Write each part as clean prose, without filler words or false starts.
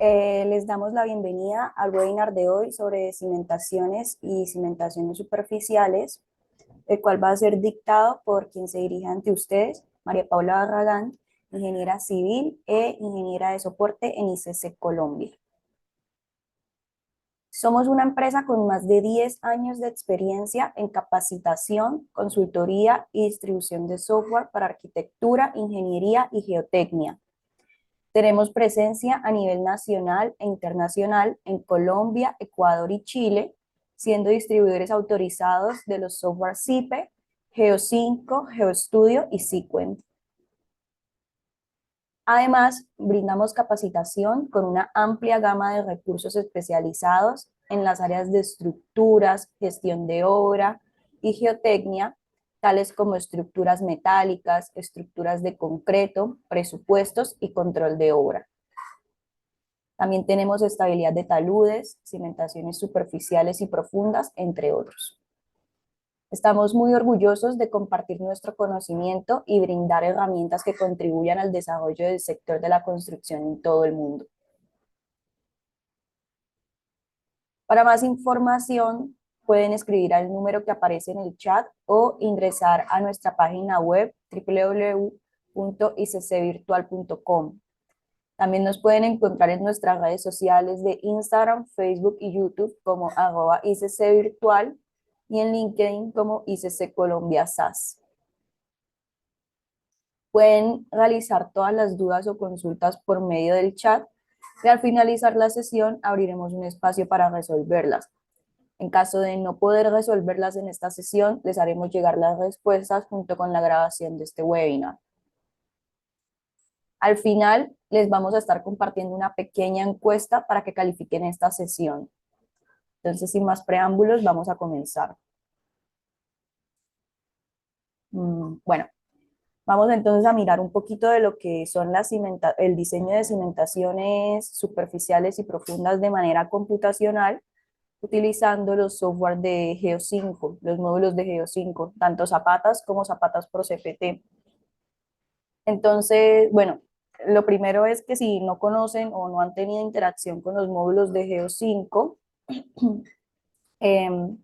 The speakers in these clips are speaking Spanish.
Les damos la bienvenida al webinar de hoy sobre cimentaciones y cimentaciones superficiales, el cual va a ser dictado por quien se dirige ante ustedes, María Paula Barragán, ingeniera civil e ingeniera de soporte en ICC Colombia. Somos una empresa con más de 10 años de experiencia en capacitación, consultoría y distribución de software para arquitectura, ingeniería y geotecnia. Tenemos presencia a nivel nacional e internacional en Colombia, Ecuador y Chile, siendo distribuidores autorizados de los software CIPE, Geo5, GeoStudio y Sequent. Además, brindamos capacitación con una amplia gama de recursos especializados en las áreas de estructuras, gestión de obra y geotecnia, tales como estructuras metálicas, estructuras de concreto, presupuestos y control de obra. También tenemos estabilidad de taludes, cimentaciones superficiales y profundas, entre otros. Estamos muy orgullosos de compartir nuestro conocimiento y brindar herramientas que contribuyan al desarrollo del sector de la construcción en todo el mundo. Para más información, pueden escribir al número que aparece en el chat o ingresar a nuestra página web www.iccvirtual.com. También nos pueden encontrar en nuestras redes sociales de Instagram, Facebook y YouTube como @ICCvirtual y en LinkedIn como ICC Colombia SAS. Pueden realizar todas las dudas o consultas por medio del chat y al finalizar la sesión abriremos un espacio para resolverlas. En caso de no poder resolverlas en esta sesión, les haremos llegar las respuestas junto con la grabación de este webinar. Al final, les vamos a estar compartiendo una pequeña encuesta para que califiquen esta sesión. Entonces, sin más preámbulos, vamos a comenzar. Bueno, vamos entonces a mirar un poquito de lo que son el diseño de cimentaciones superficiales y profundas de manera computacional, utilizando los software de Geo5, los módulos de Geo5, tanto Zapatas como Zapatas Pro CPT. Entonces, bueno, lo primero es que si no conocen o no han tenido interacción con los módulos de Geo5, em,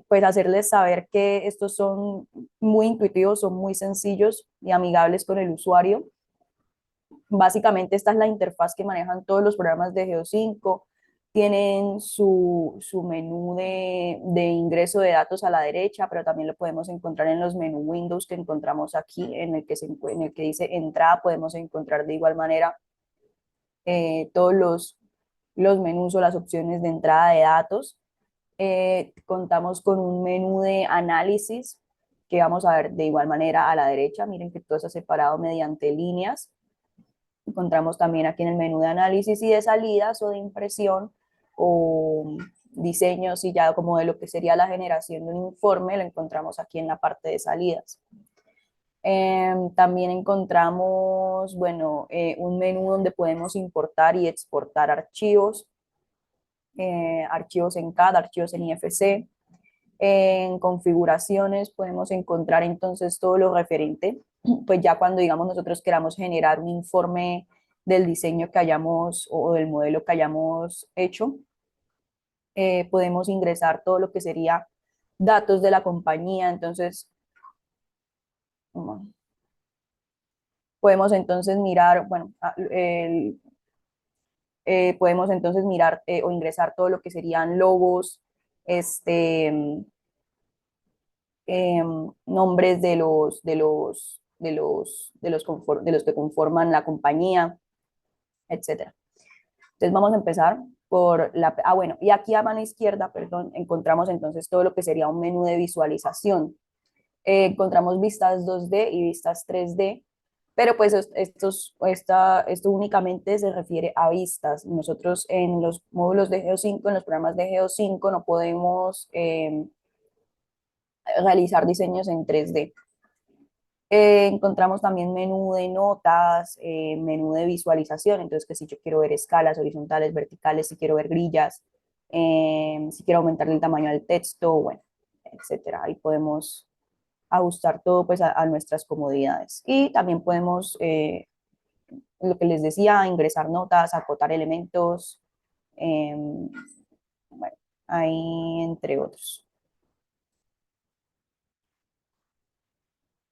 pues hacerles saber que estos son muy intuitivos, son muy sencillos y amigables con el usuario. Básicamente esta es la interfaz que manejan todos los programas de Geo5. Tienen su menú de ingreso de datos a la derecha, pero también lo podemos encontrar en los menú Windows que encontramos aquí, en el que dice entrada. Podemos encontrar de igual manera todos los menús o las opciones de entrada de datos. Contamos con un menú de análisis que vamos a ver de igual manera a la derecha. Miren que todo está separado mediante líneas. Encontramos también aquí en el menú de análisis y de salidas o de impresión o diseños y ya como de lo que sería la generación de un informe, lo encontramos aquí en la parte de salidas. También encontramos, bueno, un menú donde podemos importar y exportar archivos, archivos en CAD, archivos en IFC. En configuraciones podemos encontrar entonces todo lo referente, pues ya cuando digamos nosotros queramos generar un informe del diseño que hayamos o del modelo que hayamos hecho, podemos ingresar todo lo que sería datos de la compañía. Entonces podemos entonces mirar, bueno, podemos entonces mirar o ingresar todo lo que serían logos, nombres de los que conforman la compañía, etcétera. Entonces vamos a empezar por bueno, y aquí a mano izquierda, perdón, encontramos entonces todo lo que sería un menú de visualización. Encontramos vistas 2D y vistas 3D, pero pues esto únicamente se refiere a vistas. Nosotros en los módulos de Geo5, en los programas de Geo5, no podemos realizar diseños en 3D. Encontramos también menú de notas, menú de visualización, entonces que si yo quiero ver escalas horizontales, verticales, si quiero ver grillas, si quiero aumentar el tamaño del texto, bueno, etcétera. Ahí podemos ajustar todo pues a nuestras comodidades. Y también podemos lo que les decía, ingresar notas, acotar elementos, bueno, ahí entre otros.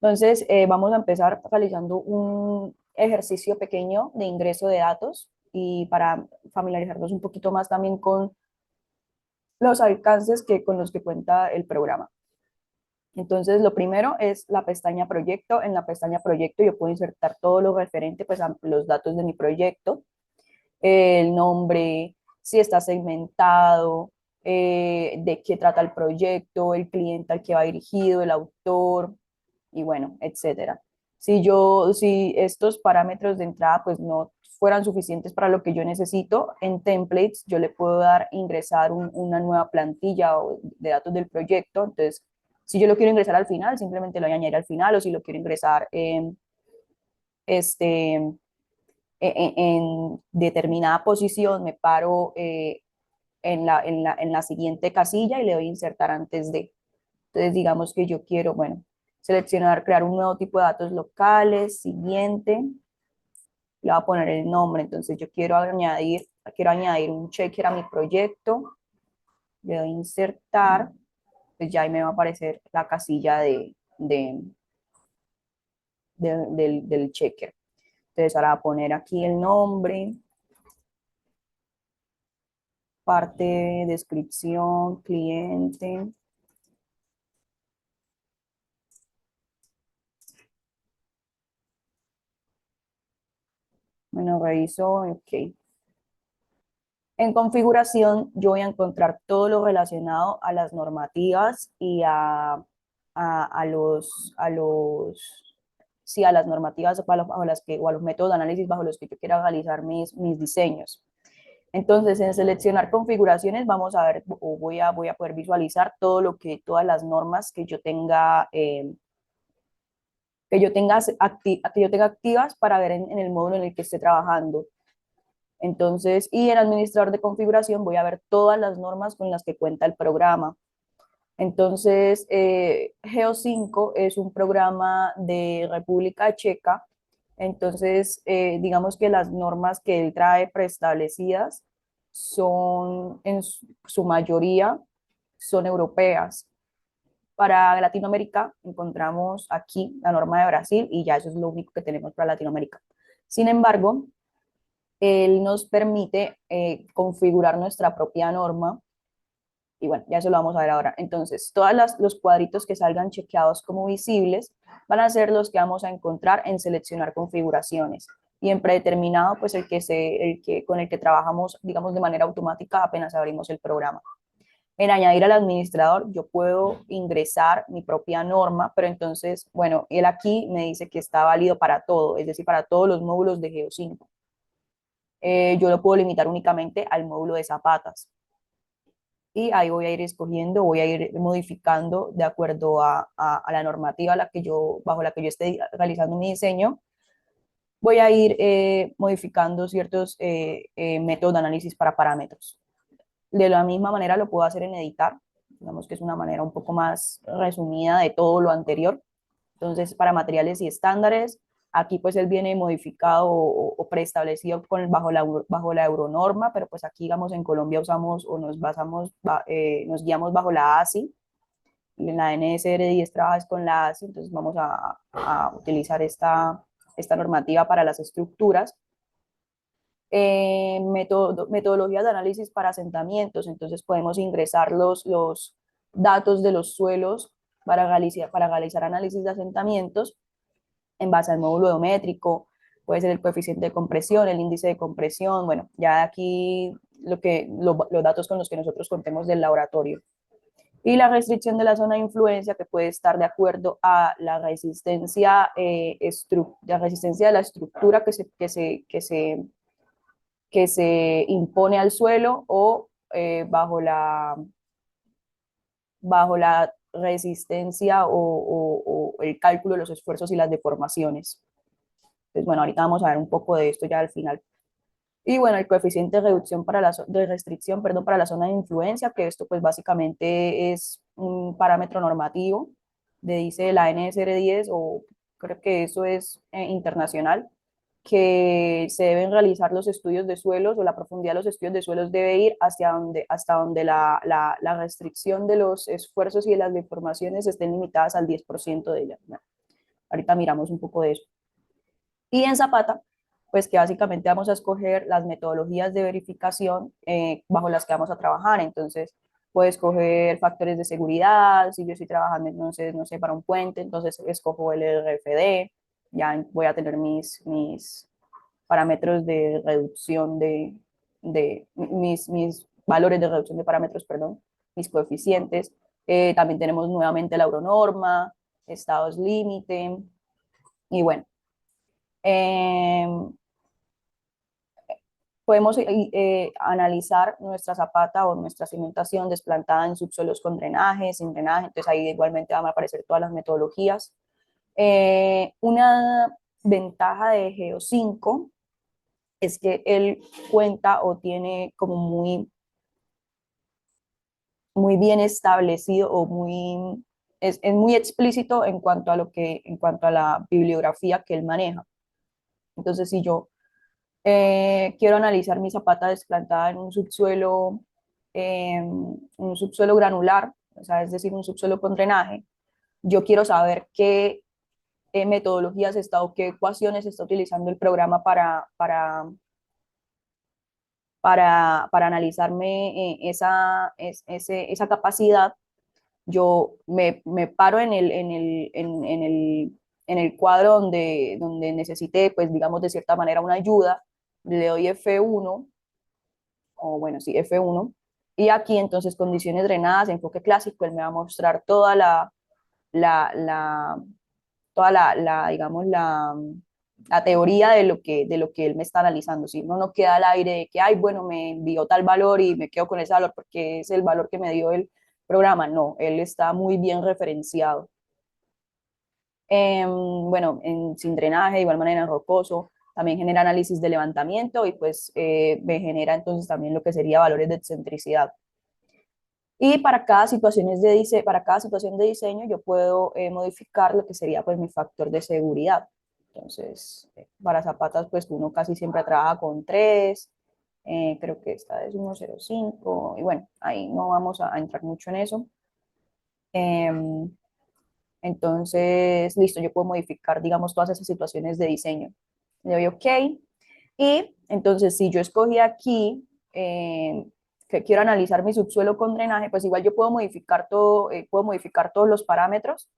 Entonces, vamos a empezar realizando un ejercicio pequeño de ingreso de datos y para familiarizarnos un poquito más también con los alcances con los que cuenta el programa. Entonces, lo primero es la pestaña proyecto. En la pestaña proyecto yo puedo insertar todo lo referente pues, a los datos de mi proyecto, el nombre, si está segmentado, de qué trata el proyecto, el cliente al que va dirigido, el autor, y bueno, etcétera. Si estos parámetros de entrada pues no fueran suficientes para lo que yo necesito, en templates yo le puedo dar ingresar una nueva plantilla de datos del proyecto. Entonces, si yo lo quiero ingresar al final, simplemente lo voy a añadir al final, o si lo quiero ingresar en determinada posición, me paro en la siguiente casilla y le doy insertar antes de. Entonces, digamos que yo quiero, bueno, seleccionar, crear un nuevo tipo de datos locales, siguiente, le voy a poner el nombre. Entonces, yo quiero añadir un checker a mi proyecto, le doy insertar, pues ya ahí me va a aparecer la casilla del checker. Entonces, ahora voy a poner aquí el nombre, parte, descripción, cliente. Bueno, reviso, ok. En configuración, yo voy a encontrar todo lo relacionado a las normativas y sí, a las normativas o a los métodos de análisis bajo los que yo quiera realizar mis diseños. Entonces, en seleccionar configuraciones, vamos a ver, o voy a poder visualizar todas las normas que yo tenga activas para ver en el módulo en el que esté trabajando. Entonces, y en administrador de configuración voy a ver todas las normas con las que cuenta el programa. Entonces, Geo5 es un programa de República Checa. Entonces, digamos que las normas que él trae preestablecidas son, en su mayoría, son europeas. Para Latinoamérica encontramos aquí la norma de Brasil y ya eso es lo único que tenemos para Latinoamérica. Sin embargo, él nos permite configurar nuestra propia norma y bueno, ya eso lo vamos a ver ahora. Entonces, los cuadritos que salgan chequeados como visibles van a ser los que vamos a encontrar en seleccionar configuraciones y en predeterminado, pues con el que trabajamos, digamos, de manera automática apenas abrimos el programa. En añadir al administrador, yo puedo ingresar mi propia norma, pero entonces, bueno, él aquí me dice que está válido para todo, es decir, para todos los módulos de Geo5. Yo lo puedo limitar únicamente al módulo de zapatas. Y ahí voy a ir escogiendo, voy a ir modificando de acuerdo a la normativa bajo la que yo esté realizando mi diseño. Voy a ir modificando ciertos métodos de análisis para parámetros. De la misma manera lo puedo hacer en editar, digamos que es una manera un poco más resumida de todo lo anterior. Entonces, para materiales y estándares, aquí pues él viene modificado o preestablecido bajo la euronorma, pero pues aquí, digamos, en Colombia usamos o nos guiamos bajo la ASI, y en la NSR10 trabajas con la ASI, entonces vamos a utilizar esta normativa para las estructuras. Metodologías de análisis para asentamientos, entonces podemos ingresar los datos de los suelos para realizar análisis de asentamientos en base al módulo geométrico, puede ser el coeficiente de compresión, el índice de compresión, bueno, ya aquí los datos con los que nosotros contemos del laboratorio. Y la restricción de la zona de influencia, que puede estar de acuerdo a la resistencia, la resistencia de la estructura que se impone al suelo o bajo la resistencia o el cálculo de los esfuerzos y las deformaciones. Entonces, bueno, ahorita vamos a ver un poco de esto ya al final. Y bueno, el coeficiente de reducción de restricción, perdón, para la zona de influencia, que esto pues básicamente es un parámetro normativo dice la NSR10 o creo que eso es internacional, que se deben realizar los estudios de suelos o la profundidad de los estudios de suelos debe ir hasta donde la restricción de los esfuerzos y de las deformaciones estén limitadas al 10% de ellas. Bueno, ahorita miramos un poco de eso. Y en Zapata, pues que básicamente vamos a escoger las metodologías de verificación bajo las que vamos a trabajar. Entonces, puedes escoger factores de seguridad, si yo estoy trabajando entonces, no sé, para un puente, entonces escojo el RFD, ya voy a tener mis parámetros de reducción mis valores de reducción de parámetros, perdón, mis coeficientes. También tenemos nuevamente la euronorma, estados límite, y bueno, eh, podemos analizar nuestra zapata o nuestra cimentación desplantada en subsuelos con drenaje, sin drenaje, entonces ahí igualmente van a aparecer todas las metodologías. Una ventaja de Geo5 es que él cuenta o tiene como muy bien establecido o es muy explícito en cuanto a en cuanto a la bibliografía que él maneja. Entonces, si yo quiero analizar mi zapata desplantada en un subsuelo granular, o sea, es decir, un subsuelo con drenaje, yo quiero saber qué metodologías está o qué ecuaciones está utilizando el programa para analizarme esa capacidad. Yo me paro en el cuadro donde necesité, pues digamos de cierta manera una ayuda, le doy F1, o bueno, sí, F1, y aquí entonces condiciones drenadas, enfoque clásico, él me va a mostrar la, la, digamos, la teoría de lo que él me está analizando. Si uno no queda al aire de que, ay, bueno, me envió tal valor y me quedo con ese valor porque es el valor que me dio el programa. No, él está muy bien referenciado. Bueno, sin drenaje, de igual manera en rocoso, también genera análisis de levantamiento y pues me genera entonces también lo que sería valores de excentricidad. Y para cada situación de diseño yo puedo modificar lo que sería pues mi factor de seguridad. Entonces, para zapatas pues uno casi siempre trabaja con 3, creo que esta es 1,05 y bueno, ahí no vamos a entrar mucho en eso. Entonces, listo, yo puedo modificar, digamos, todas esas situaciones de diseño. Le doy OK. Y entonces, si yo escogí aquí que quiero analizar mi subsuelo con drenaje, pues igual yo puedo modificar todo, puedo modificar todos los parámetros,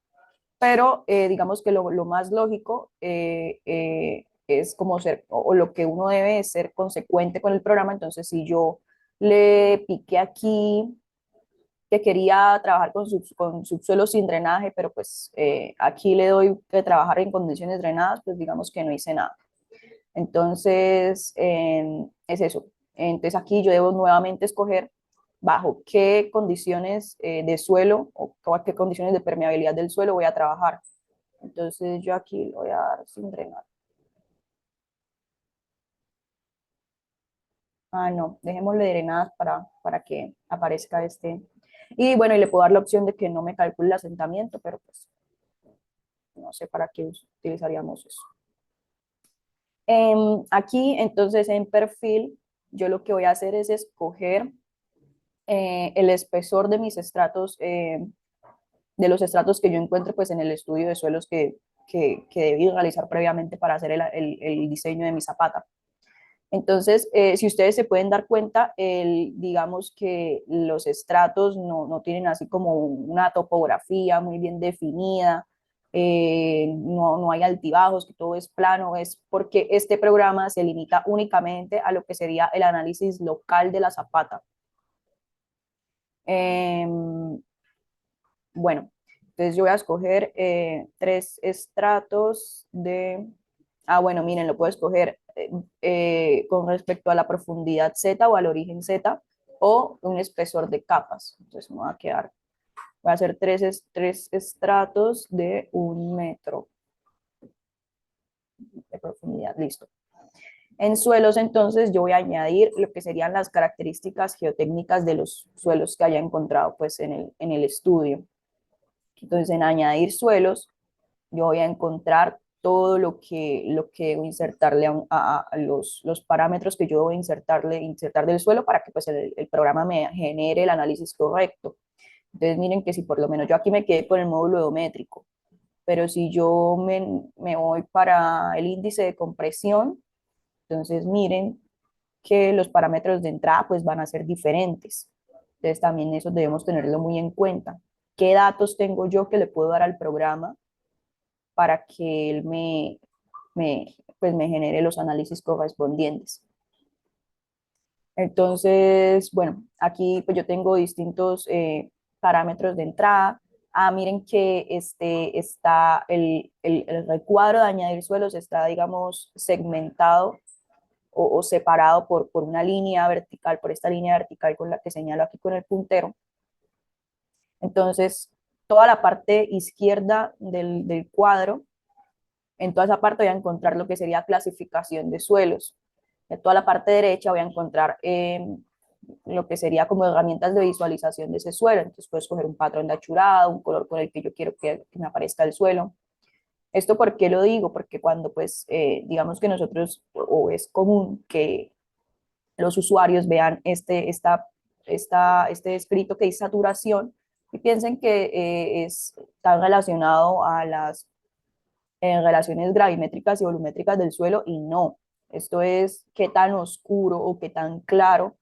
pero digamos que lo más lógico es como ser, o lo que uno debe es ser consecuente con el programa. Entonces, si yo le piqué aquí que quería trabajar con subsuelo sin drenaje, pero pues aquí le doy que trabajar en condiciones drenadas, pues digamos que no hice nada. Entonces, es eso. Entonces aquí yo debo nuevamente escoger bajo qué condiciones de suelo o qué condiciones de permeabilidad del suelo voy a trabajar. Entonces yo aquí lo voy a dar sin drenar. Ah, no, dejémosle drenadas para que aparezca este. Y bueno, y le puedo dar la opción de que no me calcule el asentamiento, pero pues no sé para qué utilizaríamos eso. Aquí, entonces, en perfil, yo lo que voy a hacer es escoger el espesor de mis estratos, de los estratos que yo encuentre pues, en el estudio de suelos que debí realizar previamente para hacer el diseño de mi zapata. Entonces, si ustedes se pueden dar cuenta, digamos que los estratos no tienen así como una topografía muy bien definida, no hay altibajos, que todo es plano, es porque este programa se limita únicamente a lo que sería el análisis local de la zapata. Bueno, entonces yo voy a escoger 3 estratos de... Ah, bueno, miren, lo puedo escoger con respecto a la profundidad Z o al origen Z o un espesor de capas. Entonces me voy a quedar, voy a hacer tres estratos de 1 metro de profundidad. Listo. En suelos, entonces, yo voy a añadir lo que serían las características geotécnicas de los suelos que haya encontrado pues, en el estudio. Entonces, en añadir suelos, yo voy a encontrar todo lo que debo insertarle a los parámetros que yo debo insertar del suelo para que pues el programa me genere el análisis correcto. Entonces miren que si por lo menos yo aquí me quedé por el módulo odométrico, pero si yo me voy para el índice de compresión, entonces miren que los parámetros de entrada pues van a ser diferentes. Entonces también eso debemos tenerlo muy en cuenta. ¿Qué datos tengo yo que le puedo dar al programa para que él pues me genere los análisis correspondientes? Entonces, bueno, aquí pues yo tengo distintos parámetros de entrada. Ah, miren que está el recuadro de añadir suelos está, digamos, segmentado o separado por una línea vertical, por esta línea vertical con la que señalo aquí con el puntero. Entonces, toda la parte izquierda del cuadro, en toda esa parte voy a encontrar lo que sería clasificación de suelos. En toda la parte derecha voy a encontrar lo que sería como herramientas de visualización de ese suelo. Entonces puedo escoger un patrón de achurado, un color con el que yo quiero que me aparezca el suelo. ¿Esto por qué lo digo? Porque cuando pues digamos que nosotros, o es común que los usuarios vean este escrito que dice saturación y piensen que está relacionado a las relaciones gravimétricas y volumétricas del suelo y no. Esto es qué tan oscuro o qué tan claro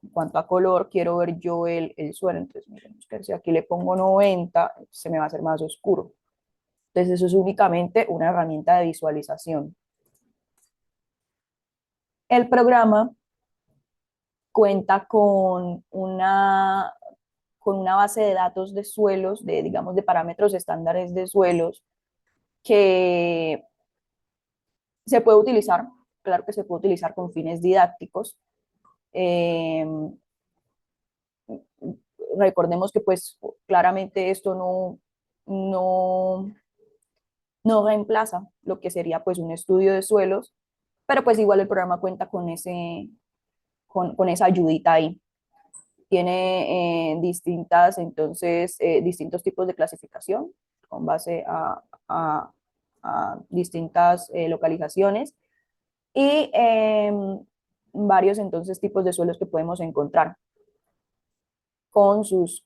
en cuanto a color quiero ver yo el suelo. Entonces, miren, si aquí le pongo 90, se me va a hacer más oscuro. Entonces, eso es únicamente una herramienta de visualización. El programa cuenta con una base de datos de suelos, digamos, de parámetros estándares de suelos, que se puede utilizar, claro que se puede utilizar con fines didácticos. Eh, Recordemos que pues claramente esto no, no reemplaza lo que sería pues un estudio de suelos, pero pues igual el programa cuenta con esa ayudita ahí. Tiene distintos tipos de clasificación con base a distintas localizaciones y varios entonces tipos de suelos que podemos encontrar con sus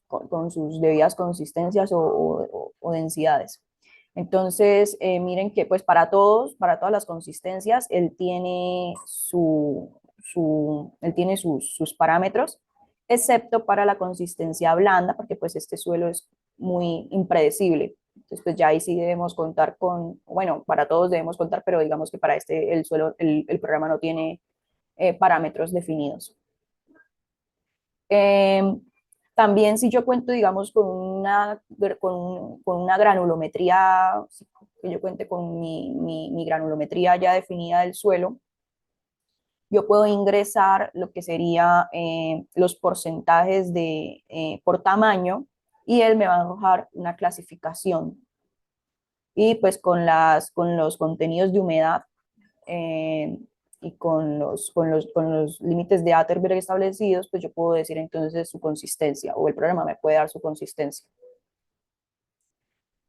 debidas consistencias o densidades. Entonces, miren que pues para todas las consistencias, él tiene, él tiene sus parámetros, excepto para la consistencia blanda, porque pues este suelo es muy impredecible. Entonces, pues ya ahí sí debemos contar con, bueno, para todos debemos contar, pero digamos que para este el suelo, el programa no tiene parámetros definidos. Eh, También si yo cuento, digamos, con una granulometría, que yo cuente con mi granulometría ya definida del suelo, yo puedo ingresar lo que sería los porcentajes por tamaño y él me va a arrojar una clasificación. Y pues con los contenidos de humedad eh, y con los límites de Atterberg establecidos, pues yo puedo decir entonces su consistencia o el programa me puede dar su consistencia.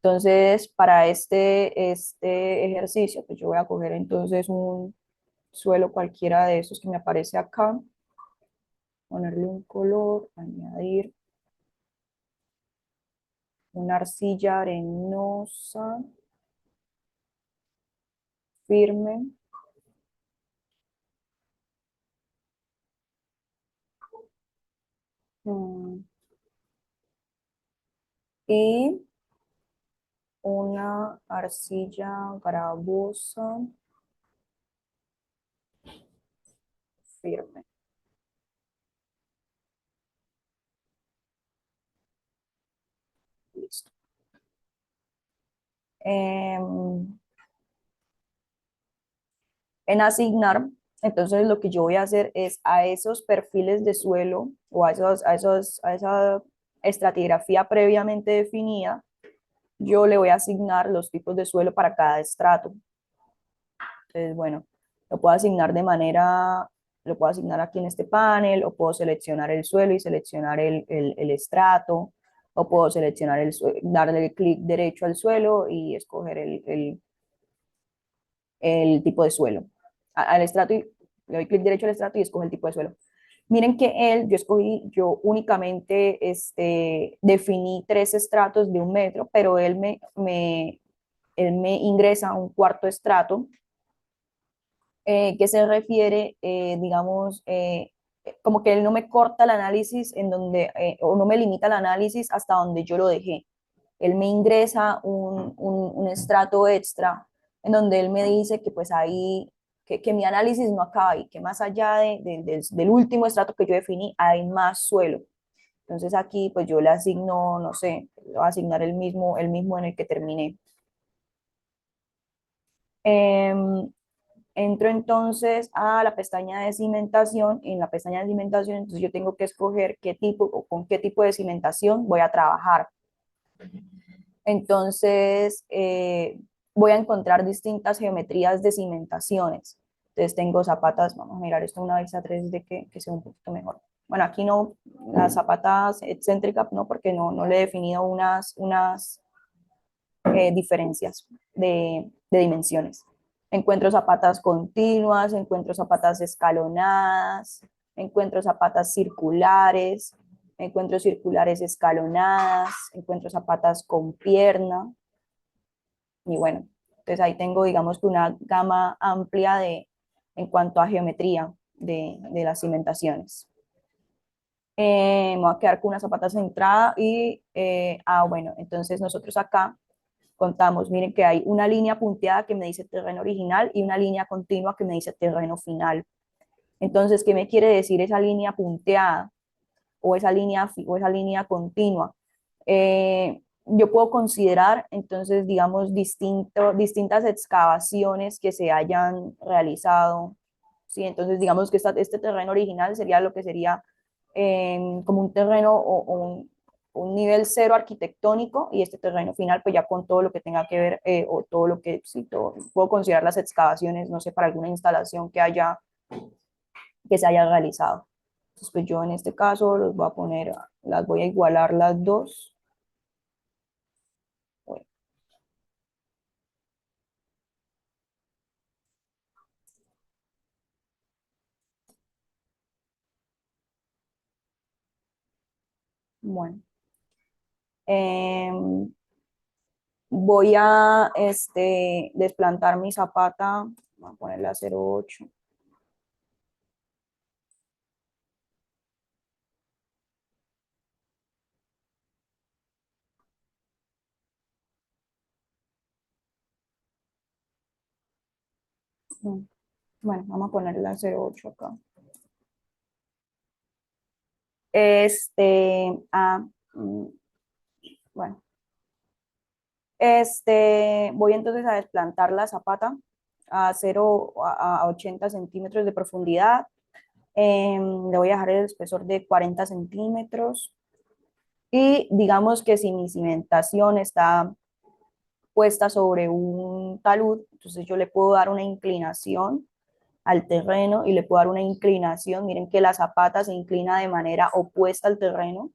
Entonces, para este ejercicio, pues yo voy a coger entonces un suelo cualquiera de esos que me aparece acá, ponerle un color, añadir una arcilla arenosa, firme. mm, y una arcilla gravosa, firme. Listo. En asignar, entonces lo que yo voy a hacer es a esos perfiles de suelo o a esa estratigrafía previamente definida, yo le voy a asignar los tipos de suelo para cada estrato. Entonces, bueno, lo puedo asignar lo puedo asignar aquí en este panel, o puedo seleccionar el suelo y seleccionar el estrato, o puedo seleccionar darle clic derecho al suelo y escoger el tipo de suelo. Al estrato, y le doy clic derecho al estrato y escojo el tipo de suelo. Miren que yo únicamente definí 3 estratos de 1 metro, pero él me ingresa un cuarto estrato que se refiere, digamos, como que él no me corta el análisis en donde, o no me limita el análisis hasta donde yo lo dejé. Él me ingresa un estrato extra en donde él me dice que pues ahí, que mi análisis no acaba ahí, que más allá del último estrato que yo definí hay más suelo. Entonces aquí pues yo le asigno, no sé, le voy a asignar el mismo en el que terminé. Em, Entro entonces a la pestaña de cimentación. En la pestaña de cimentación, entonces yo tengo que escoger qué tipo o con qué tipo de cimentación voy a trabajar. Entonces, voy a encontrar distintas geometrías de cimentaciones. Entonces, tengo zapatas, vamos a mirar esto una vez a 3D que sea un poquito mejor. Bueno, aquí no, las zapatas excéntricas, no, porque no le he definido unas diferencias de dimensiones. Encuentro zapatas continuas, encuentro zapatas escalonadas, encuentro zapatas circulares, encuentro circulares escalonadas, encuentro zapatas con pierna. Y bueno, entonces ahí tengo, digamos que una gama amplia en cuanto a geometría de las cimentaciones. Me voy a quedar con una zapata centrada y, bueno, entonces nosotros acá contamos, miren que hay una línea punteada que me dice terreno original y una línea continua que me dice terreno final. Entonces, ¿qué me quiere decir esa línea punteada o esa línea continua? Yo puedo considerar, entonces, digamos, distintas excavaciones que se hayan realizado. ¿Sí? Entonces, digamos que este terreno original sería lo que sería como un terreno un nivel cero arquitectónico, y este terreno final, pues ya con todo lo que tenga que ver, o todo lo que, sí, todo, puedo considerar las excavaciones, no sé, para alguna instalación que se haya realizado. Entonces, pues yo en este caso los voy a poner, las voy a igualar las dos. Bueno, em, voy a desplantar mi zapata, voy a ponerle a 0,8. Bueno, vamos a ponerle a 0,8 acá. Ah, bueno, voy entonces a desplantar la zapata a 80 centímetros de profundidad. Le voy a dejar el espesor de 40 centímetros. Y digamos que si mi cimentación está puesta sobre un talud, entonces yo le puedo dar una inclinación al terreno y le puedo dar una inclinación. Miren que la zapata se inclina de manera opuesta al terreno,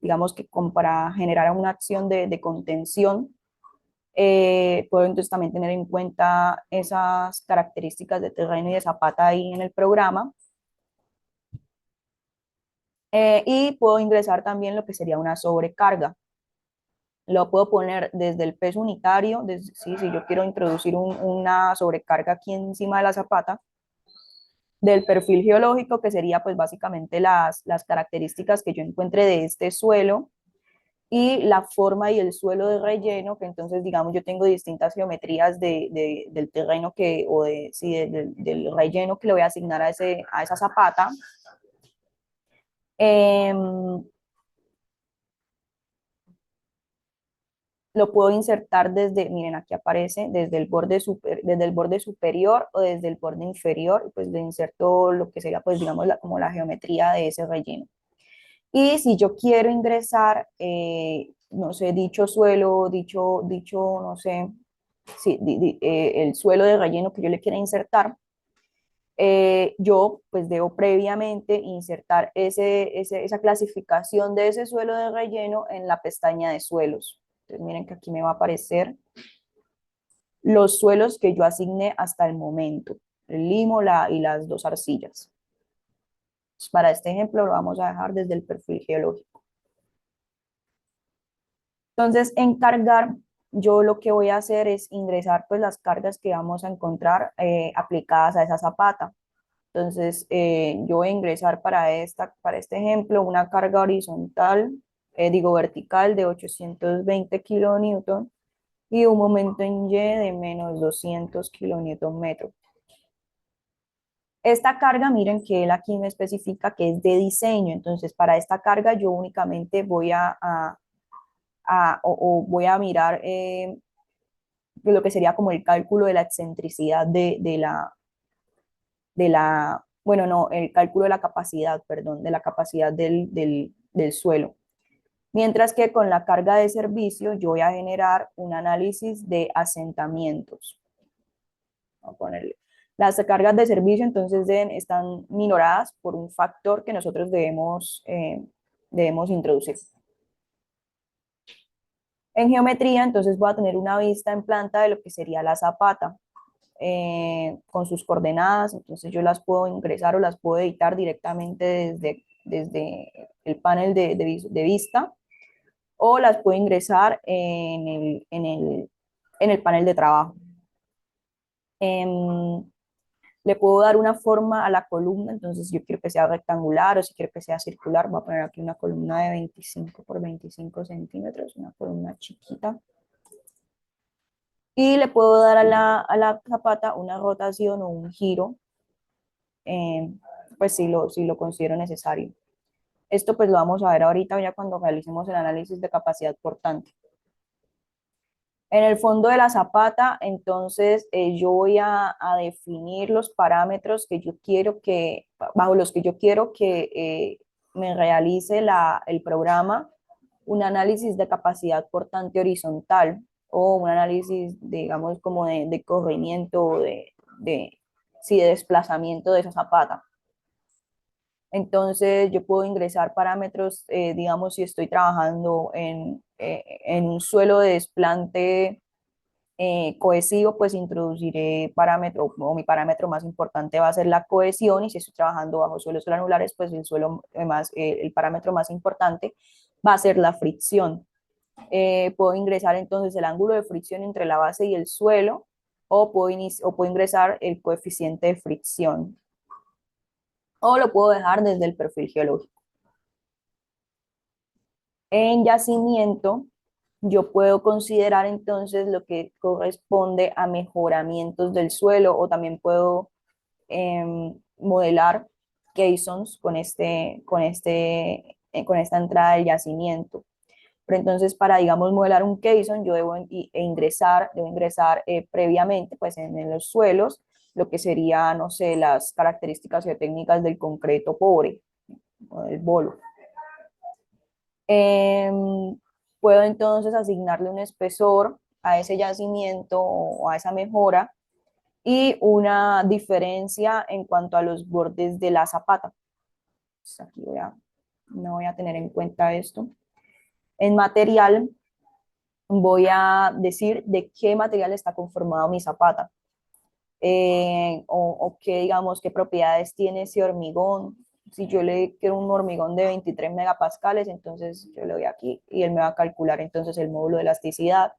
digamos que como para generar una acción de contención. Puedo entonces también tener en cuenta esas características de terreno y de zapata ahí en el programa. Y puedo ingresar también lo que sería una sobrecarga. Lo puedo poner desde el peso unitario, sí, si yo quiero introducir una sobrecarga aquí encima de la zapata, del perfil geológico, que sería pues básicamente las características que yo encuentre de este suelo, y la forma y el suelo de relleno, que entonces digamos yo tengo distintas geometrías del terreno sí, del relleno que le voy a asignar a esa zapata. Eh, lo puedo insertar desde, miren, aquí aparece desde el borde superior o desde el borde inferior, y pues le inserto lo que sería, pues digamos, como la geometría de ese relleno. Y si yo quiero ingresar, no sé, dicho suelo, no sé, sí, el suelo de relleno que yo le quiera insertar, yo pues debo previamente insertar esa clasificación de ese suelo de relleno en la pestaña de suelos. Entonces miren que aquí me va a aparecer los suelos que yo asigné hasta el momento, el limo y las dos arcillas. Pues para este ejemplo lo vamos a dejar desde el perfil geológico. Entonces, en cargar, yo lo que voy a hacer es ingresar pues las cargas que vamos a encontrar aplicadas a esa zapata. Entonces, yo voy a ingresar para este ejemplo una carga horizontal, digo vertical, de 820 kilonewton y un momento en Y de menos 200 kilonewton metro. Esta carga, miren que él aquí me especifica que es de diseño, entonces para esta carga yo únicamente voy o voy a mirar lo que sería como el cálculo de la excentricidad bueno, no, el cálculo de la capacidad, perdón, de la capacidad del suelo. Mientras que con la carga de servicio yo voy a generar un análisis de asentamientos. Vamos a ponerle. Las cargas de servicio entonces están minoradas por un factor que nosotros debemos introducir. En geometría entonces voy a tener una vista en planta de lo que sería la zapata con sus coordenadas, entonces yo las puedo ingresar o las puedo editar directamente desde el panel de vista o las puedo ingresar en el panel de trabajo. Le puedo dar una forma a la columna, entonces yo quiero que sea rectangular o si quiero que sea circular, voy a poner aquí una columna de 25 por 25 centímetros, una columna chiquita. Y le puedo dar a la zapata una rotación o un giro, eh, pues si lo considero necesario. Esto pues lo vamos a ver ahorita ya cuando realicemos el análisis de capacidad portante. En el fondo de la zapata, entonces yo voy a definir los parámetros que yo quiero bajo los que yo quiero que me realice el programa un análisis de capacidad portante horizontal o un análisis, digamos, como de corrimiento, sí, de desplazamiento de esa zapata. Entonces yo puedo ingresar parámetros, digamos, si estoy trabajando en un suelo de desplante cohesivo, pues introduciré parámetro, o mi parámetro más importante va a ser la cohesión, y si estoy trabajando bajo suelos granulares, pues el parámetro más importante va a ser la fricción. Puedo ingresar entonces el ángulo de fricción entre la base y el suelo, o puedo ingresar el coeficiente de fricción, o lo puedo dejar desde el perfil geológico. En yacimiento, yo puedo considerar entonces lo que corresponde a mejoramientos del suelo o también puedo modelar caissons con esta entrada del yacimiento. Pero entonces para, digamos, modelar un caisson, yo debo ingresar previamente pues en los suelos lo que sería, no sé, las características geotécnicas del concreto pobre o del bolo. Puedo entonces asignarle un espesor a ese yacimiento o a esa mejora y una diferencia en cuanto a los bordes de la zapata. Pues aquí no voy a tener en cuenta esto. En material, voy a decir de qué material está conformado mi zapata. O qué, digamos, qué propiedades tiene ese hormigón. Si yo le quiero un hormigón de 23 megapascales, entonces yo le doy aquí y él me va a calcular entonces el módulo de elasticidad.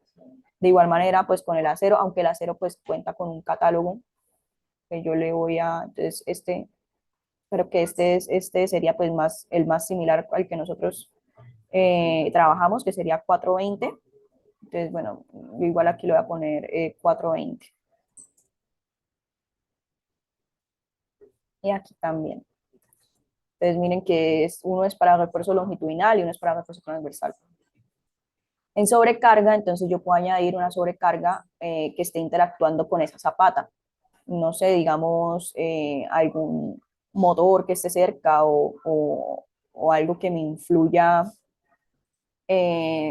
De igual manera, pues con el acero, aunque el acero pues cuenta con un catálogo, que yo le voy a, entonces pero que este sería pues el más similar al que nosotros trabajamos, que sería 420. Entonces, bueno, yo igual aquí le voy a poner 420. Y aquí también. Entonces miren que uno es para refuerzo longitudinal y uno es para refuerzo transversal. En sobrecarga, entonces yo puedo añadir una sobrecarga que esté interactuando con esa zapata. No sé, digamos, algún motor que esté cerca o algo que me influya,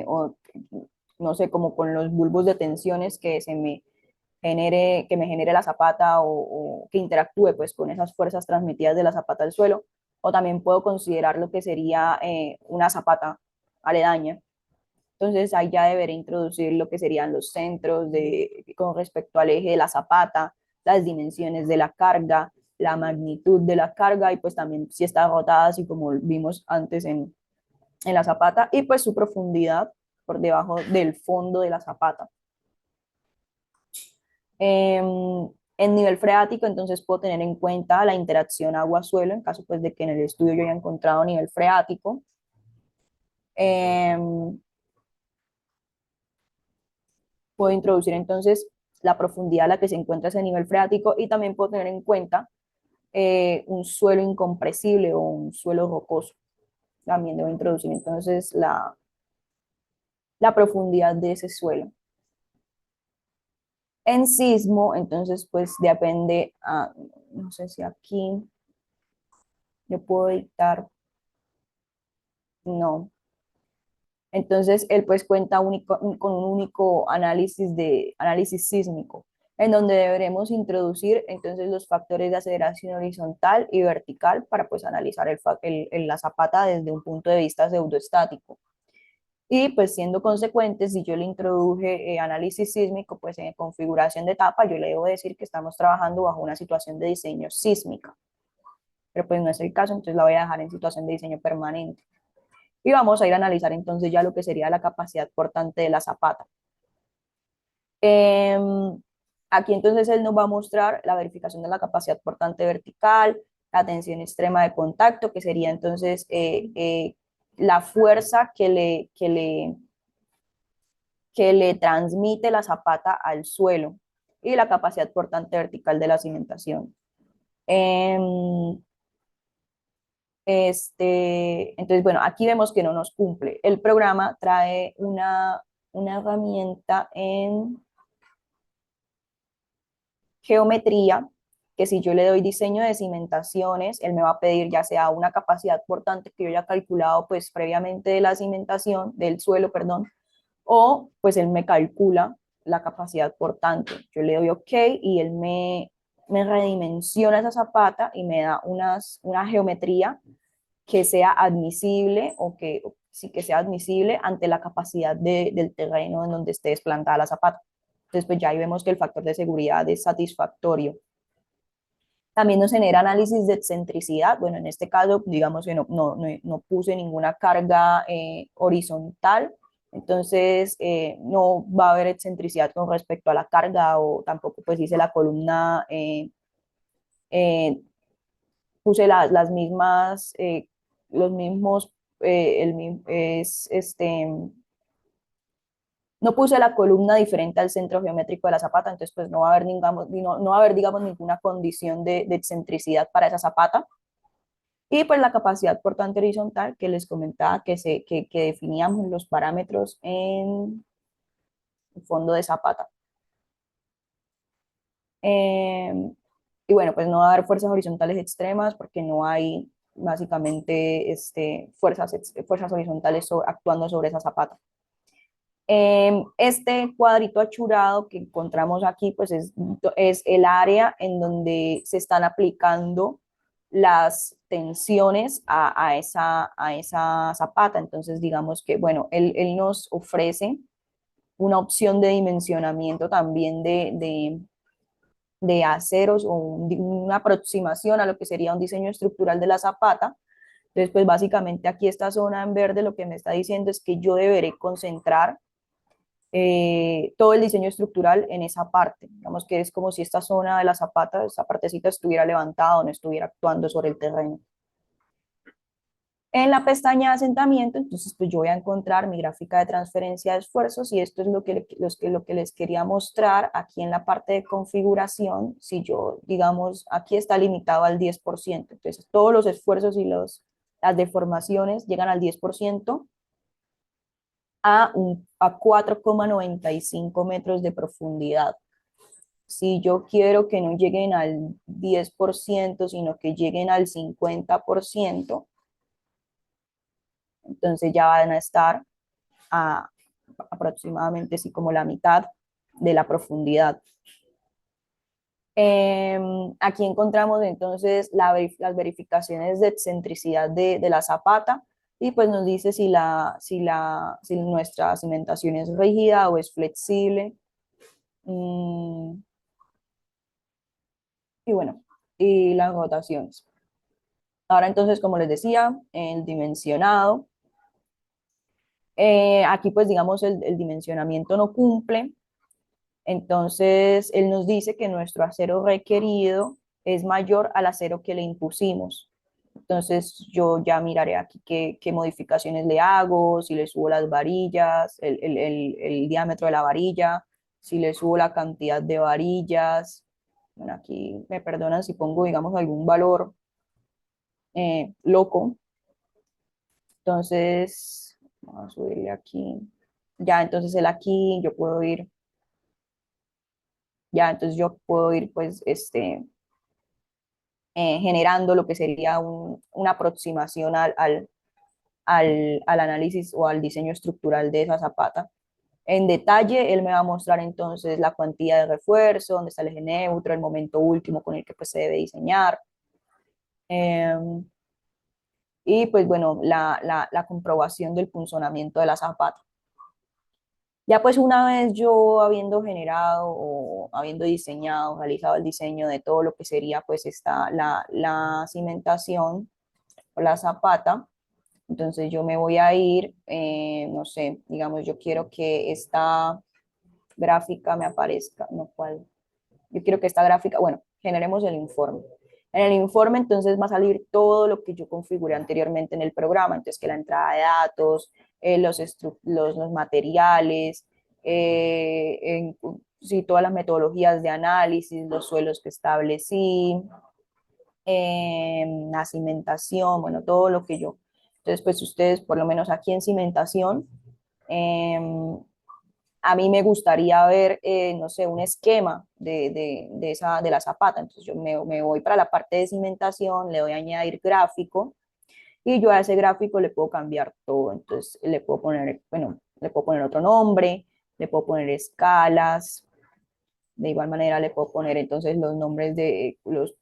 o no sé, como con los bulbos de tensiones que me genere la zapata o que interactúe pues con esas fuerzas transmitidas de la zapata al suelo. O también puedo considerar lo que sería una zapata aledaña. Entonces ahí ya deberé introducir lo que serían los centros con respecto al eje de la zapata, las dimensiones de la carga, la magnitud de la carga y pues también si está rotada, así como vimos antes en la zapata, y pues su profundidad por debajo del fondo de la zapata. En nivel freático, entonces puedo tener en cuenta la interacción agua-suelo, en caso pues de que en el estudio yo haya encontrado nivel freático. Puedo introducir entonces la profundidad a la que se encuentra ese nivel freático y también puedo tener en cuenta un suelo incompresible o un suelo rocoso. También debo introducir entonces la profundidad de ese suelo. En sismo, entonces pues depende, no sé si aquí yo puedo dictar, no. Entonces él pues cuenta con un único análisis sísmico, en donde deberemos introducir entonces los factores de aceleración horizontal y vertical para pues analizar la zapata desde un punto de vista pseudoestático. Y pues siendo consecuentes, si yo le introduje análisis sísmico, pues en configuración de etapa, yo le debo decir que estamos trabajando bajo una situación de diseño sísmica. Pero pues no es el caso, entonces la voy a dejar en situación de diseño permanente. Y vamos a ir a analizar entonces ya lo que sería la capacidad portante de la zapata. Eh, Aquí entonces él nos va a mostrar la verificación de la capacidad portante vertical, la tensión extrema de contacto, que sería entonces la fuerza que le transmite la zapata al suelo y la capacidad portante vertical de la cimentación. Entonces, bueno, aquí vemos que no nos cumple. El programa trae una herramienta en geometría, que si yo le doy diseño de cimentaciones, él me va a pedir ya sea una capacidad portante que yo ya he calculado pues previamente de la cimentación, del suelo, perdón, o pues él me calcula la capacidad portante. Yo le doy OK y él me redimensiona esa zapata y me da una geometría que sea admisible o que sí que sea admisible ante la capacidad del terreno en donde esté desplantada la zapata. Entonces, pues ya ahí vemos que el factor de seguridad es satisfactorio. También nos genera análisis de excentricidad. Bueno, en este caso, digamos que no puse ninguna carga horizontal, entonces no va a haber excentricidad con respecto a la carga o tampoco pues hice la columna, eh, puse las mismas, los mismos, no puse la columna diferente al centro geométrico de la zapata, entonces pues no va a haber, no va a haber digamos, ninguna condición de excentricidad para esa zapata. Y pues la capacidad portante horizontal que les comentaba que definíamos los parámetros en el fondo de zapata. Eh, y bueno, pues no va a haber fuerzas horizontales extremas porque no hay básicamente fuerzas horizontales actuando sobre esa zapata. Este cuadrito achurado que encontramos aquí, pues es el área en donde se están aplicando las tensiones a esa zapata. Entonces, digamos que, bueno, él nos ofrece una opción de dimensionamiento también de aceros o una aproximación a lo que sería un diseño estructural de la zapata. Entonces, pues básicamente aquí esta zona en verde lo que me está diciendo es que yo deberé concentrar todo el diseño estructural en esa parte. Digamos que es como si esta zona de la zapata, esa partecita estuviera levantada o no estuviera actuando sobre el terreno. En la pestaña de asentamiento, entonces pues yo voy a encontrar mi gráfica de transferencia de esfuerzos y esto es lo que les quería mostrar aquí en la parte de configuración. Si yo, digamos, aquí está limitado al 10%, entonces todos los esfuerzos y las deformaciones llegan al 10% a 4,95 metros de profundidad. Si yo quiero que no lleguen al 10%, sino que lleguen al 50%, entonces ya van a estar a aproximadamente así como la mitad de la profundidad. Aquí encontramos entonces las verificaciones de excentricidad de la zapata. y pues nos dice si nuestra cimentación es rígida o es flexible. Mm, y bueno, y las rotaciones. Ahora entonces, como les decía, el dimensionado. Aquí pues digamos el dimensionamiento no cumple, entonces él nos dice que nuestro acero requerido es mayor al acero que le impusimos. Entonces yo ya miraré aquí qué modificaciones le hago, si le subo las varillas, el diámetro de la varilla, si le subo la cantidad de varillas. Bueno, aquí me perdonan si pongo, digamos, algún valor loco. Entonces, vamos a subirle aquí. Ya, entonces él aquí, yo puedo ir, ya, entonces yo puedo ir, pues, generando lo que sería una aproximación al análisis o al diseño estructural de esa zapata. En detalle, él me va a mostrar entonces la cuantía de refuerzo, dónde está el eje neutro, el momento último con el que pues, se debe diseñar. Y pues bueno, la comprobación del punzonamiento de la zapata. Ya pues una vez yo habiendo generado o habiendo diseñado, realizado el diseño de todo lo que sería pues la cimentación o la zapata, entonces yo me voy a ir, no sé, digamos, yo quiero que esta gráfica me aparezca, no cuál, yo quiero que esta gráfica, bueno, generemos el informe. En el informe entonces va a salir todo lo que yo configuré anteriormente en el programa, entonces que la entrada de datos, los materiales, sí, todas las metodologías de análisis, los suelos que establecí, la cimentación, bueno, todo lo que yo. Entonces, pues ustedes, por lo menos aquí en cimentación, eh, a mí me gustaría ver, no sé, un esquema de la zapata. Entonces yo me voy para la parte de cimentación, le doy a añadir gráfico y yo a ese gráfico le puedo cambiar todo. Entonces le puedo poner, bueno, le puedo poner otro nombre, le puedo poner escalas. De igual manera le puedo poner entonces los nombres de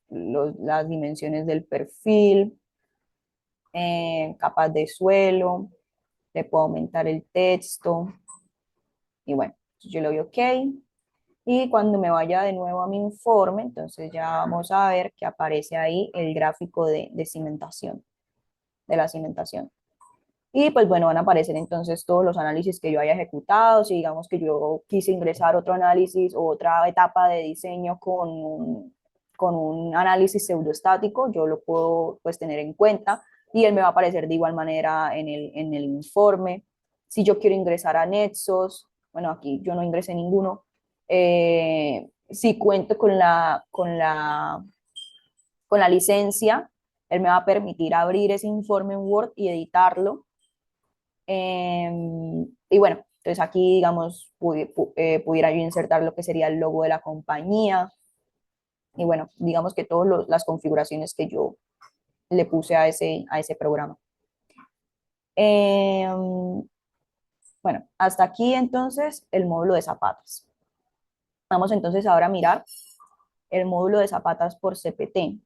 las dimensiones del perfil, capas de suelo, le puedo aumentar el texto y bueno, yo le doy OK. Y cuando me vaya de nuevo a mi informe, entonces ya vamos a ver que aparece ahí el gráfico de cimentación, de la cimentación. Y pues bueno, van a aparecer entonces todos los análisis que yo haya ejecutado. Si digamos que yo quise ingresar otro análisis o otra etapa de diseño con un análisis pseudostático, yo lo puedo pues tener en cuenta y él me va a aparecer de igual manera en el informe. Si yo quiero ingresar a nexos, bueno, aquí yo no ingresé ninguno. Si cuento con la licencia, él me va a permitir abrir ese informe en Word y editarlo. Y bueno, entonces aquí, digamos, pudiera yo insertar lo que sería el logo de la compañía. Y bueno, digamos que todas las configuraciones que yo le puse a ese programa. Bueno, hasta aquí entonces el módulo de zapatas. Vamos entonces ahora a mirar el módulo de zapatas por CPT.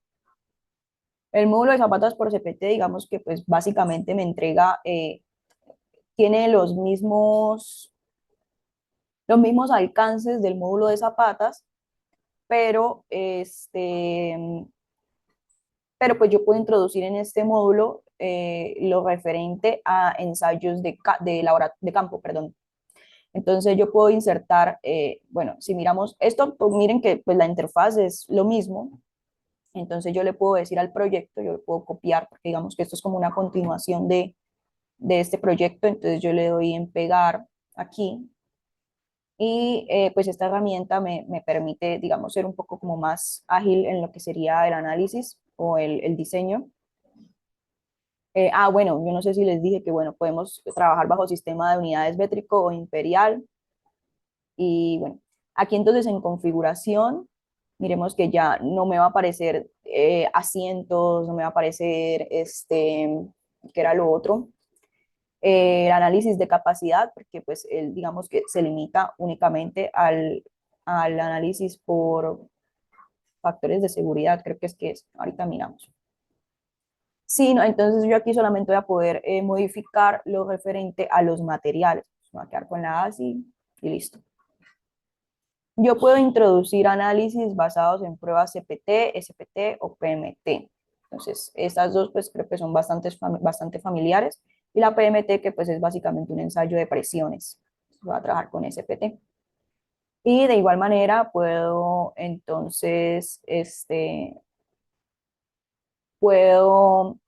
El módulo de zapatas por CPT, digamos que pues básicamente me entrega, tiene los mismos alcances del módulo de zapatas, pero, pero pues yo puedo introducir en este módulo lo referente a ensayos de campo, perdón. Entonces yo puedo insertar, bueno, si miramos esto, pues miren que pues la interfaz es lo mismo. Entonces yo le puedo decir al proyecto, yo le puedo copiar, porque digamos que esto es como una continuación de este proyecto, entonces yo le doy en pegar aquí y pues esta herramienta me permite, digamos, ser un poco como más ágil en lo que sería el análisis o el diseño. Bueno, yo no sé si les dije que, bueno, podemos trabajar bajo sistema de unidades métrico o imperial. Y bueno, aquí entonces en configuración, miremos que ya no me va a aparecer asientos, no me va a aparecer que era lo otro, el análisis de capacidad, porque pues él, digamos que se limita únicamente al análisis por factores de seguridad, creo que es, ahorita miramos. Sí, no, entonces yo aquí solamente voy a poder modificar lo referente a los materiales. Me voy a quedar con la ASI y listo. Yo puedo introducir análisis basados en pruebas CPT, SPT o PMT. Entonces, estas dos pues creo que son bastante familiares. Y la PMT que pues es básicamente un ensayo de presiones. Voy a trabajar con SPT. Y de igual manera puedo entonces, puedo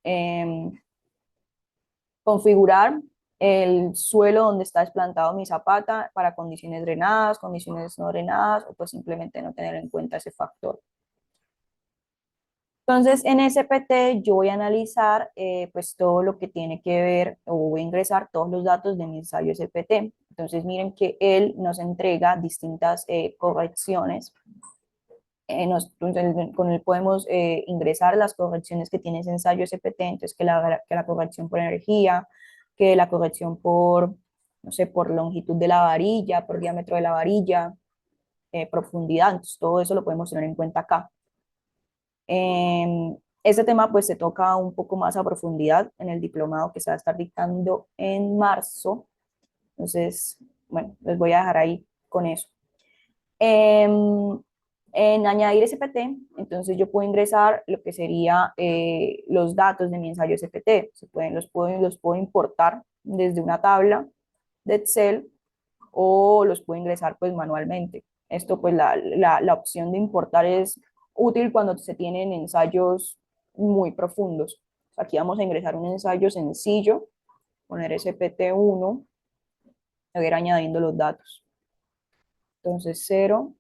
configurar el suelo donde está desplantado mi zapata para condiciones drenadas, condiciones no drenadas, o pues simplemente no tener en cuenta ese factor. Entonces, en SPT yo voy a analizar pues todo lo que tiene que ver, o voy a ingresar todos los datos de mi ensayo SPT. Entonces, miren que él nos entrega distintas correcciones. Entonces, con él podemos ingresar las correcciones que tiene ese ensayo SPT, entonces que la corrección por energía, que la corrección por, no sé, por longitud de la varilla, por diámetro de la varilla, profundidad, entonces todo eso lo podemos tener en cuenta acá. Este tema pues se toca un poco más a profundidad en el diplomado que se va a estar dictando en marzo. Entonces, bueno, les voy a dejar ahí con eso. En añadir SPT, entonces yo puedo ingresar lo que sería los datos de mi ensayo SPT. Los puedo importar desde una tabla de Excel o los puedo ingresar pues manualmente. Esto pues la opción de importar es útil cuando se tienen ensayos muy profundos. Aquí vamos a ingresar un ensayo sencillo, poner SPT1, a ir añadiendo los datos. Entonces 0,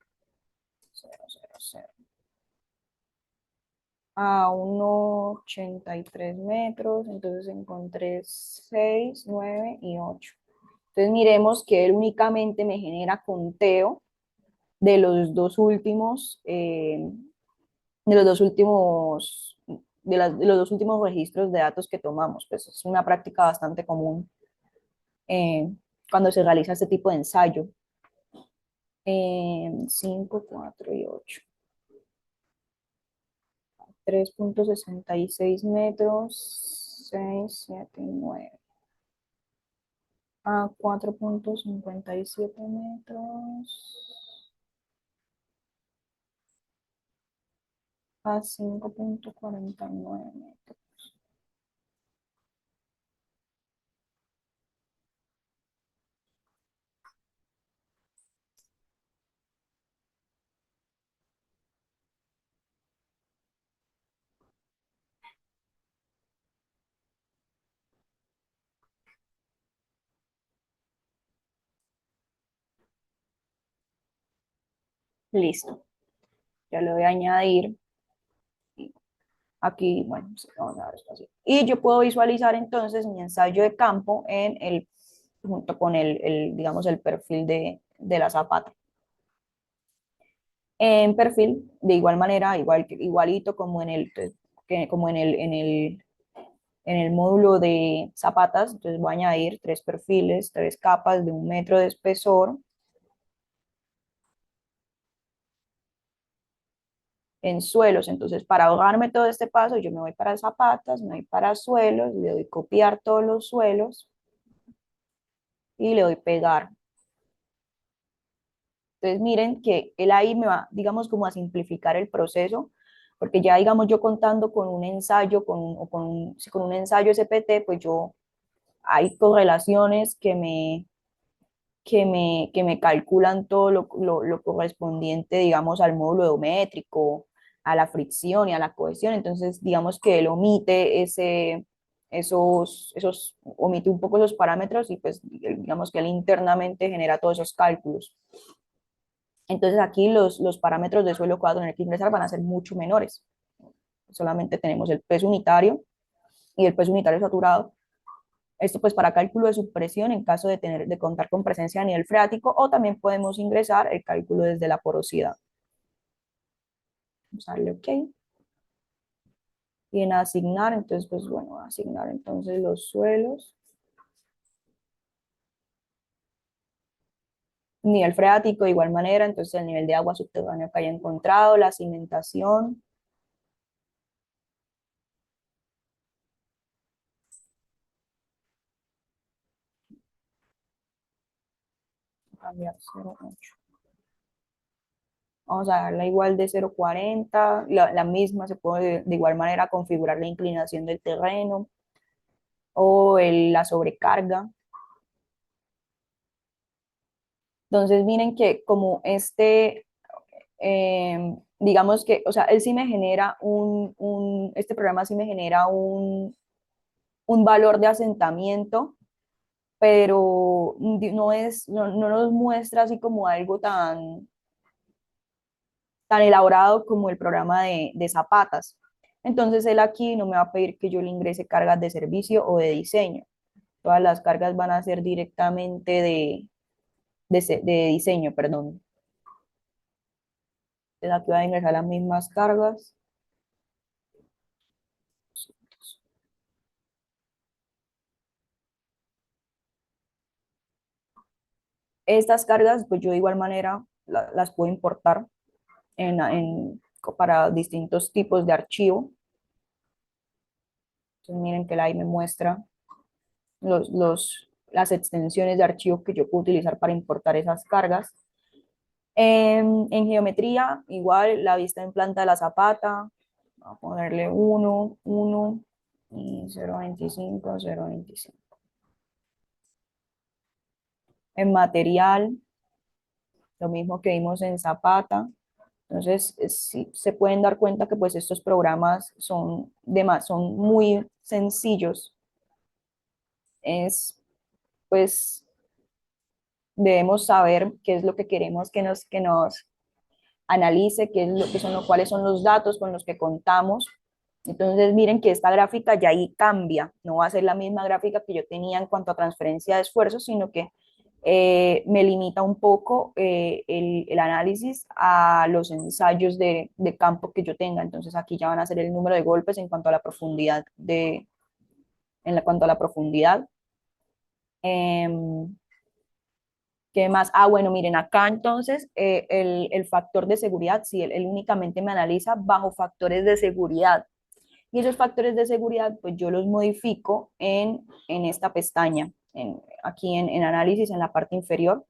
0, 0, 0. A 1,83 metros, entonces encontré 6, 9 y 8. Entonces miremos que él únicamente me genera conteo de los dos últimos, de los dos últimos, de los dos últimos registros de datos que tomamos. Pues es una práctica bastante común eh, cuando se realiza este tipo de ensayo. 5, 4 y 8. 3,66 metros, 6, 7 y 9. A 4,57 metros, a 5,49 metros. Listo. Ya lo voy a añadir. Aquí, bueno, sí, vamos a ver esto así. Y yo puedo visualizar entonces mi ensayo de campo junto con digamos, el perfil de la zapata. En perfil, de igual manera, igualito como como en el módulo de zapatas, entonces voy a añadir tres perfiles, tres capas de 1 metro de espesor en suelos. Entonces, para ahorrarme todo este paso, yo me voy para zapatas, me voy para suelos, le doy copiar todos los suelos y le doy pegar. Entonces, miren que él ahí me va, digamos, como a simplificar el proceso, porque ya, digamos, yo contando con un ensayo, sí, con un ensayo SPT, pues yo, hay correlaciones que me calculan todo lo correspondiente, digamos, al módulo geométrico, a la fricción y a la cohesión. Entonces, digamos que él omite omite un poco esos parámetros y pues digamos que él internamente genera todos esos cálculos. Entonces aquí los parámetros de suelo que va a tener que ingresar van a ser mucho menores. Solamente tenemos el peso unitario y el peso unitario saturado. Esto pues para cálculo de subpresión en caso de contar con presencia a nivel freático, o también podemos ingresar el cálculo desde la porosidad. Vamos a darle OK. Y en asignar, entonces pues bueno, asignar entonces los suelos. Nivel freático de igual manera, entonces el nivel de agua subterráneo que haya encontrado, la cimentación, cambiar 0,8. Vamos a darla igual de 0,40, la misma, se puede de igual manera configurar la inclinación del terreno o la sobrecarga. Entonces miren que como digamos que, o sea, él sí me genera este programa sí me genera un valor de asentamiento, pero no nos muestra así como algo tan elaborado como el programa de Zapatas. Entonces él aquí no me va a pedir que yo le ingrese cargas de servicio o de diseño. Todas las cargas van a ser directamente de diseño, perdón. Entonces aquí voy a ingresar las mismas cargas. Estas cargas, pues yo de igual manera las puedo importar para distintos tipos de archivo. Entonces miren que ahí me muestra las extensiones de archivo que yo puedo utilizar para importar esas cargas. En geometría, igual la vista en planta de la zapata, voy a ponerle 1, 1 y 0,25, 0,25. En material, lo mismo que vimos en zapata. Entonces, sí, se pueden dar cuenta que pues estos programas son muy sencillos. Es, pues, debemos saber qué es lo que queremos que nos analice, qué es lo que son, cuáles son los datos con los que contamos. Entonces, miren que esta gráfica ya ahí cambia, no va a ser la misma gráfica que yo tenía en cuanto a transferencia de esfuerzos, sino que me limita un poco el análisis a los ensayos de campo que yo tenga. Entonces, aquí ya van a ser el número de golpes en cuanto a la profundidad cuanto a la profundidad. Em, ¿Qué más? Ah, bueno, miren, acá entonces el factor de seguridad, sí, él únicamente me analiza bajo factores de seguridad. Y esos factores de seguridad, pues yo los modifico en esta pestaña, aquí en análisis, en la parte inferior.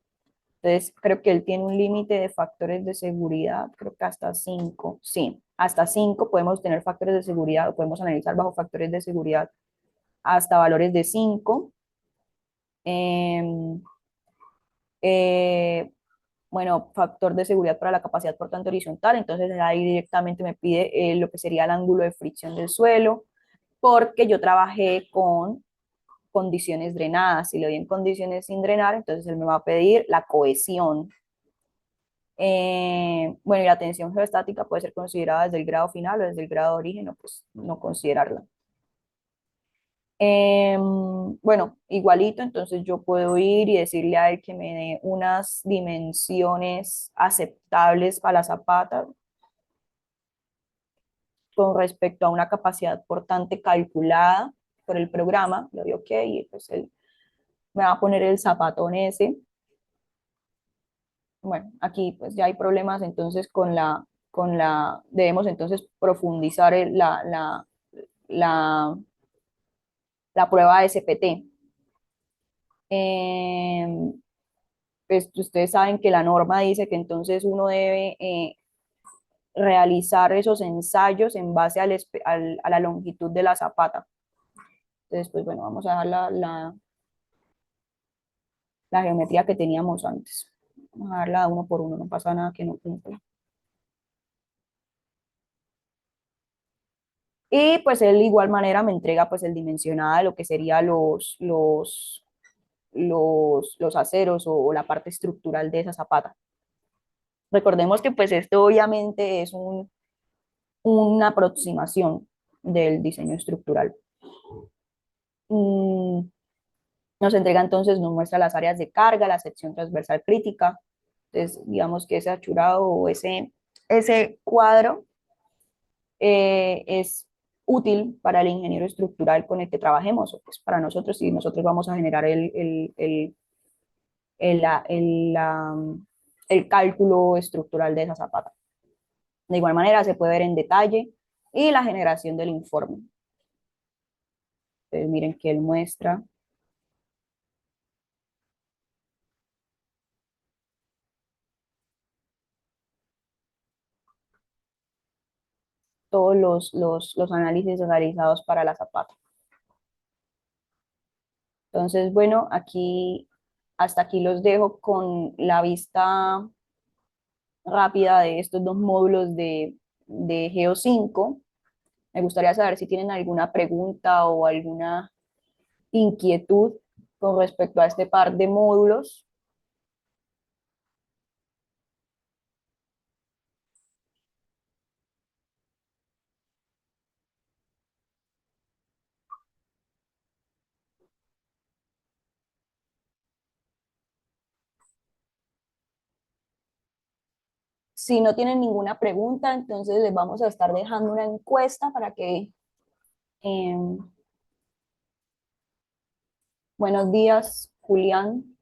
Entonces, creo que él tiene un límite de factores de seguridad, creo que hasta 5. Sí, hasta 5 podemos tener factores de seguridad o podemos analizar bajo factores de seguridad hasta valores de 5. Eh, eh, bueno, factor de seguridad para la capacidad portante horizontal, entonces ahí directamente me pide lo que sería el ángulo de fricción del suelo, porque yo trabajé con condiciones drenadas. Si le doy en condiciones sin drenar, entonces él me va a pedir la cohesión. Bueno, y la tensión geostática puede ser considerada desde el grado final o desde el grado de origen, o pues no considerarla. Bueno, igualito, entonces yo puedo ir y decirle a él que me dé unas dimensiones aceptables para la zapata con respecto a una capacidad portante calculada por el programa. Le doy OK y pues él me va a poner el zapatón ese. Bueno, aquí pues ya hay problemas entonces debemos entonces profundizar la, la prueba de SPT. Pues ustedes saben que la norma dice que entonces uno debe realizar esos ensayos en base a la longitud de la zapata. Entonces, pues bueno, vamos a dejar la geometría que teníamos antes. Vamos a darla uno por uno, no pasa nada que no cumpla. Y pues él de igual manera me entrega pues el dimensionado de lo que serían los aceros o la parte estructural de esa zapata. Recordemos que pues esto obviamente es una aproximación del diseño estructural. Mm, Nos entrega entonces, nos muestra las áreas de carga, la sección transversal crítica. Entonces, digamos que ese achurado o ese cuadro es útil para el ingeniero estructural con el que trabajemos, o pues para nosotros, si nosotros vamos a generar el, la- el, la- el cálculo estructural de esa zapata. De igual manera, se puede ver en detalle y la generación del informe. Entonces, miren que él muestra todos los análisis realizados para la Zapata. Entonces, bueno, aquí hasta aquí los dejo con la vista rápida de estos dos módulos de Geo 5. Me gustaría saber si tienen alguna pregunta o alguna inquietud con respecto a este par de módulos. Si no tienen ninguna pregunta, entonces les vamos a estar dejando una encuesta para que... eh, buenos días, Julián.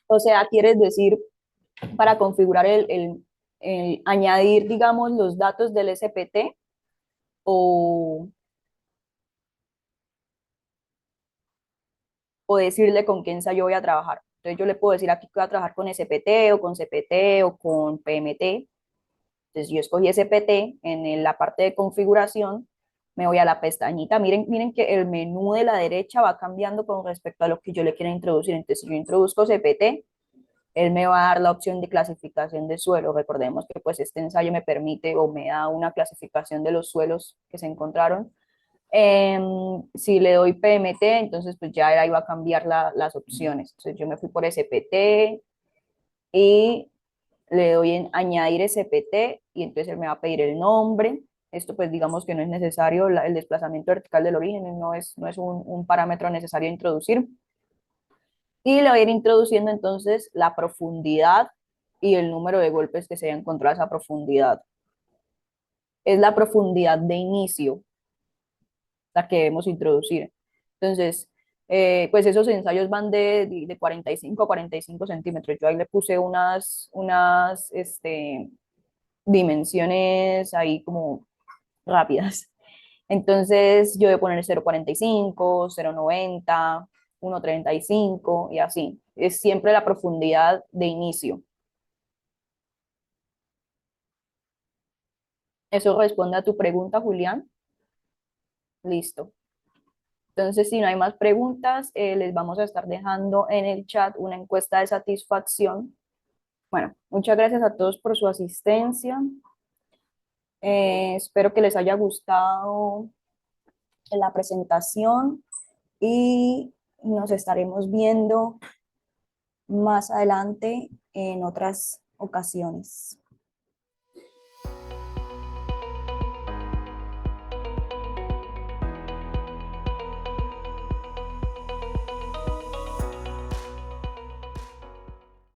O sea, ¿quieres decir para configurar el añadir, digamos, los datos del SPT o, o decirle con qué ensayo voy a trabajar? Entonces yo le puedo decir aquí que voy a trabajar con SPT o con CPT o con PMT. Entonces yo escogí SPT en la parte de configuración, me voy a la pestañita. Miren que el menú de la derecha va cambiando con respecto a lo que yo le quiera introducir. Entonces si yo introduzco CPT, él me va a dar la opción de clasificación de suelo. Recordemos que pues este ensayo me permite o me da una clasificación de los suelos que se encontraron. Si le doy PMT, entonces pues ya ahí va a cambiar las opciones. Entonces yo me fui por SPT y le doy en añadir SPT y entonces él me va a pedir el nombre. Esto pues digamos que no es necesario, el desplazamiento vertical del origen no es un parámetro necesario de introducir. Y le voy a ir introduciendo entonces la profundidad y el número de golpes que se haya encontrado a esa profundidad. Es la profundidad de inicio la que debemos introducir. Entonces, pues esos ensayos van de 45 a 45 centímetros. Yo ahí le puse unas dimensiones ahí como rápidas. Entonces, yo voy a poner 0,45, 0,90, 1,35 y así. Es siempre la profundidad de inicio. ¿Eso responde a tu pregunta, Julián? Listo. Entonces, si no hay más preguntas, les vamos a estar dejando en el chat una encuesta de satisfacción. Bueno, muchas gracias a todos por su asistencia. Espero que les haya gustado la presentación y nos estaremos viendo más adelante en otras ocasiones.